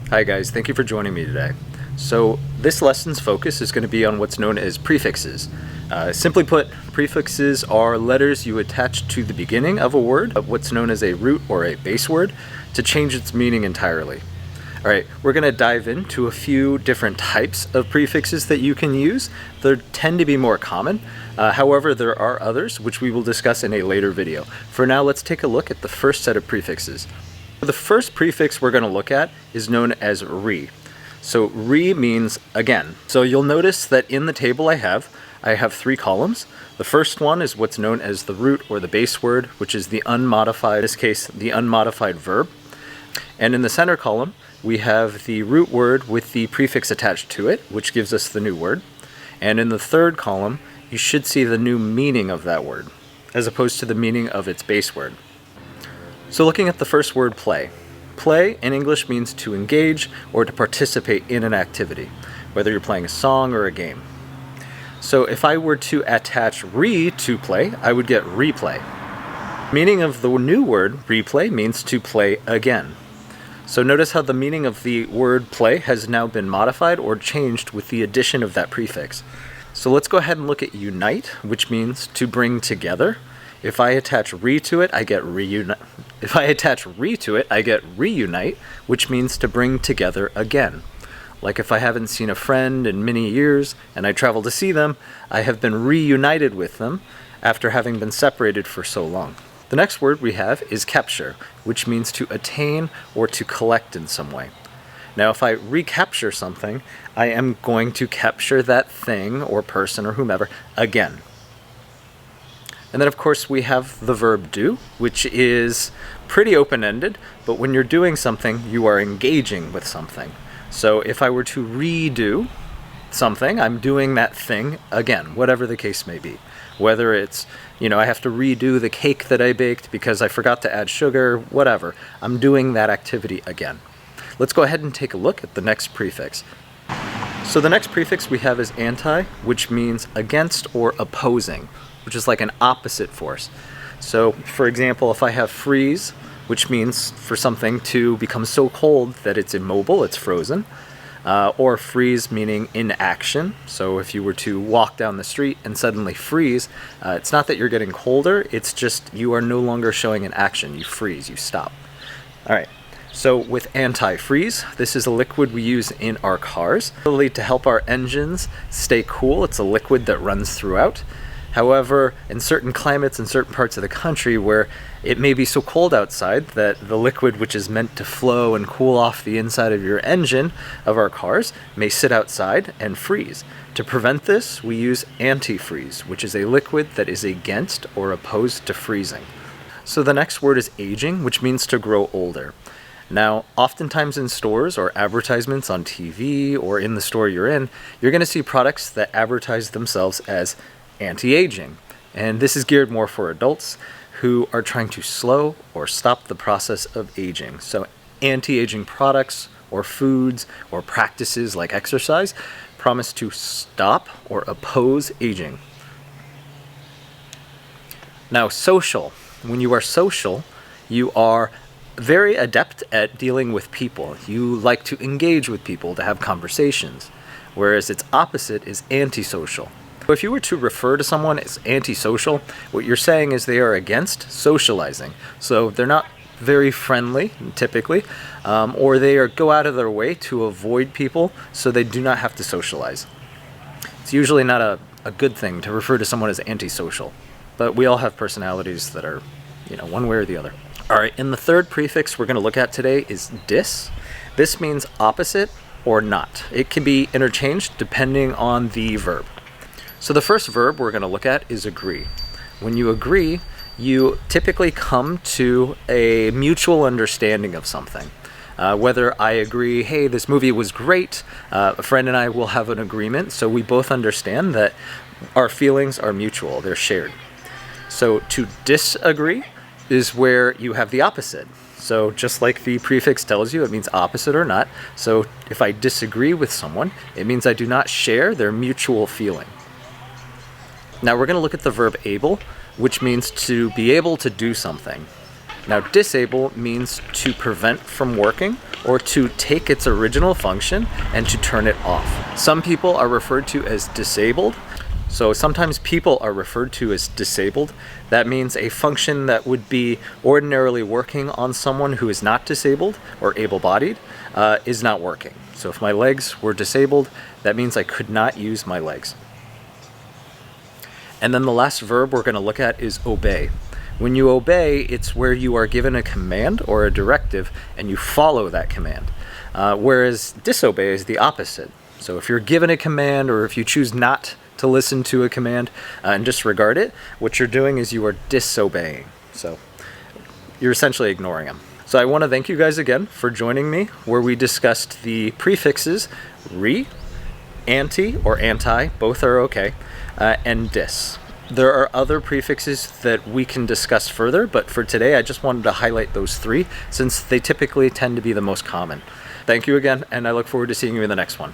Hi guys, thank you for joining me today. So this lesson's focus is going to be on what's known as prefixes. Simply put, prefixes are letters you attach to the beginning of a word, of what's known as a root or a base word, to change its meaning entirely. Alright, we're going to dive into a few different types of prefixes that you can use. They tend to be more common. However, there are others, which we will discuss in a later video. For now, let's take a look at the first set of prefixes. The first prefix we're going to look at is known as re. So re means again. So you'll notice that in the table I have three columns. The first one is what's known as the root or the base word, which is the unmodified, in this case, the unmodified verb. And in the center column, we have the root word with the prefix attached to it, which gives us the new word. And in the third column, you should see the new meaning of that word, as opposed to the meaning of its base word. So looking at the first word, play. Play in English means to engage or to participate in an activity, whether you're playing a song or a game. So if I were to attach re to play, I would get replay. Meaning of the new word, replay, means to play again. So notice how the meaning of the word play has now been modified or changed with the addition of that prefix. So let's go ahead and look at unite, which means to bring together. If I attach re to it, I get reunite. If I attach re to it, I get reunite, which means to bring together again. Like if I haven't seen a friend in many years and I travel to see them, I have been reunited with them after having been separated for so long. The next word we have is capture, which means to attain or to collect in some way. Now if I recapture something, I am going to capture that thing or person or whomever again. And then of course we have the verb do, which is pretty open-ended, but when you're doing something, you are engaging with something. So if I were to redo something, I'm doing that thing again, whatever the case may be. Whether it's, I have to redo the cake that I baked because I forgot to add sugar, whatever. I'm doing that activity again. Let's go ahead and take a look at the next prefix. So the next prefix we have is anti, which means against or opposing, which is like an opposite force. So, for example, if I have freeze, which means for something to become so cold that it's immobile, it's frozen, or freeze meaning inaction. So if you were to walk down the street and suddenly freeze, it's not that you're getting colder, it's just you are no longer showing an action. You freeze, you stop. All right. So with antifreeze, this is a liquid we use in our cars to help our engines stay cool. It's a liquid that runs throughout. However, in certain climates in certain parts of the country where it may be so cold outside that the liquid which is meant to flow and cool off the inside of your engine of our cars may sit outside and freeze. To prevent this, we use antifreeze, which is a liquid that is against or opposed to freezing. So the next word is aging, which means to grow older. Now, oftentimes in stores or advertisements on TV or in the store you're going to see products that advertise themselves as anti-aging. And this is geared more for adults who are trying to slow or stop the process of aging. So anti-aging products or foods or practices like exercise promise to stop or oppose aging. Now, social. When you are social, you are very adept at dealing with people. You like to engage with people, to have conversations, whereas its opposite is antisocial. If you were to refer to someone as antisocial, what you're saying is they are against socializing. So they're not very friendly, typically, or they go out of their way to avoid people so they do not have to socialize. It's usually not a good thing to refer to someone as antisocial, but we all have personalities that are, one way or the other. All right, and the third prefix we're going to look at today is dis. This means opposite or not. It can be interchanged depending on the verb. So the first verb we're going to look at is agree. When you agree, you typically come to a mutual understanding of something. Whether I agree, hey, this movie was great, a friend and I will have an agreement, so we both understand that our feelings are mutual, they're shared. So to disagree is where you have the opposite. So just like the prefix tells you, it means opposite or not. So if I disagree with someone, it means I do not share their mutual feeling. Now we're going to look at the verb able, which means to be able to do something. Now, disable means to prevent from working or to take its original function and to turn it off. Some people are referred to as disabled. So sometimes people are referred to as disabled. That means a function that would be ordinarily working on someone who is not disabled or able-bodied is not working. So if my legs were disabled, that means I could not use my legs. And then the last verb we're going to look at is obey. When you obey, it's where you are given a command or a directive and you follow that command. Whereas disobey is the opposite. So if you're given a command or if you choose not to listen to a command and disregard it, what you're doing is you are disobeying. So you're essentially ignoring them. So I want to thank you guys again for joining me where we discussed the prefixes re, anti or anti, both are okay, and dis. There are other prefixes that we can discuss further, but for today I just wanted to highlight those three since they typically tend to be the most common. Thank you again, and I look forward to seeing you in the next one.